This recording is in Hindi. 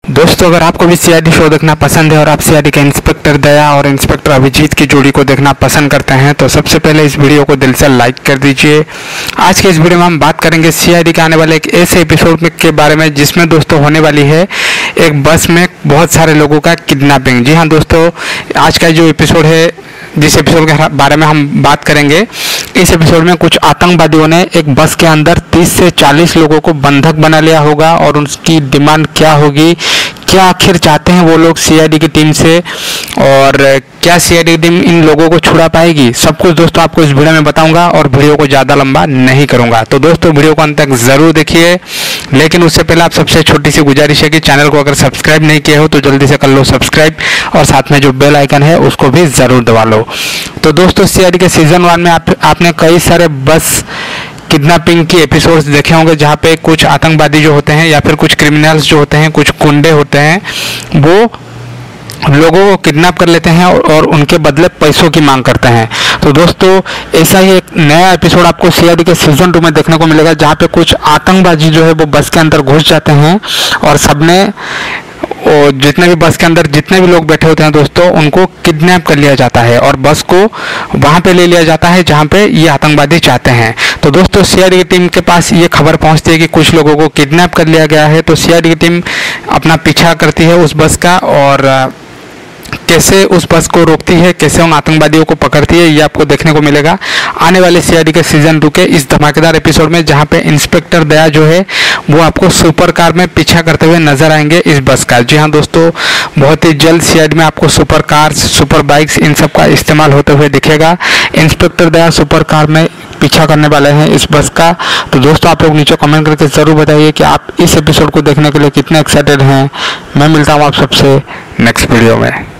दोस्तों, अगर आपको भी सीआईडी शो देखना पसंद है और आप सीआईडी के इंस्पेक्टर दया और इंस्पेक्टर अभिजीत की जोड़ी को देखना पसंद करते हैं तो सबसे पहले इस वीडियो को दिल से लाइक कर दीजिए। आज के इस वीडियो में हम बात करेंगे सीआईडी के आने वाले एक ऐसे एपिसोड के बारे में जिसमें दोस्तों होने वाली है एक बस में बहुत सारे लोगों का किडनैपिंग। जी हाँ दोस्तों, आज का जो एपिसोड है, जिस एपिसोड के बारे में हम बात करेंगे, इस एपिसोड में कुछ आतंकवादियों ने एक बस के अंदर 30 से 40 लोगों को बंधक बना लिया होगा और उनकी डिमांड क्या होगी, क्या आखिर चाहते हैं वो लोग सीआईडी की टीम से और क्या सीआईडी की टीम इन लोगों को छुड़ा पाएगी, सब कुछ दोस्तों आपको इस वीडियो में बताऊंगा और वीडियो को ज़्यादा लंबा नहीं करूंगा। तो दोस्तों वीडियो को अंत तक ज़रूर देखिए, लेकिन उससे पहले आप सबसे छोटी सी गुजारिश है कि चैनल को अगर सब्सक्राइब नहीं किए हो तो जल्दी से कर लो सब्सक्राइब और साथ में जो बेल आइकन है उसको भी ज़रूर दबा लो। तो दोस्तों सीआईडी के सीजन 1 में आपने कई सारे बस किडनैपिंग की एपिसोड्स देखे होंगे जहाँ पे कुछ आतंकवादी जो होते हैं या फिर कुछ क्रिमिनल्स जो होते हैं, कुछ गुंडे होते हैं, वो लोगों को किडनैप कर लेते हैं और उनके बदले पैसों की मांग करते हैं। तो दोस्तों ऐसा ही एक नया एपिसोड आपको सीआईडी के सीजन 2 में देखने को मिलेगा जहाँ पे कुछ आतंकवादी जो है वो बस के अंदर घुस जाते हैं और सबने और जितने भी बस के अंदर जितने भी लोग बैठे होते हैं दोस्तों उनको किडनैप कर लिया जाता है और बस को वहां पे ले लिया जाता है जहां पे ये आतंकवादी चाहते हैं। तो दोस्तों सीआईडी की टीम के पास ये खबर पहुंचती है कि कुछ लोगों को किडनैप कर लिया गया है। तो सीआईडी की टीम अपना पीछा करती है उस बस का और कैसे उस बस को रोकती है, कैसे उन आतंकवादियों को पकड़ती है, ये आपको देखने को मिलेगा आने वाले सीआईडी के सीजन 2 के इस धमाकेदार एपिसोड में, जहां पे इंस्पेक्टर दया जो है वो आपको सुपर कार में पीछा करते हुए नजर आएंगे इस बस का। जी हाँ दोस्तों, बहुत ही जल्द सीआईडी में आपको सुपर कार्स, सुपर बाइक्स, इन सब का इस्तेमाल होते हुए दिखेगा। इंस्पेक्टर दया सुपर कार में पीछा करने वाले हैं इस बस का। तो दोस्तों आप लोग नीचे कमेंट करके ज़रूर बताइए कि आप इस एपिसोड को देखने के लिए कितने एक्साइटेड हैं। मैं मिलता हूँ आप सबसे नेक्स्ट वीडियो में।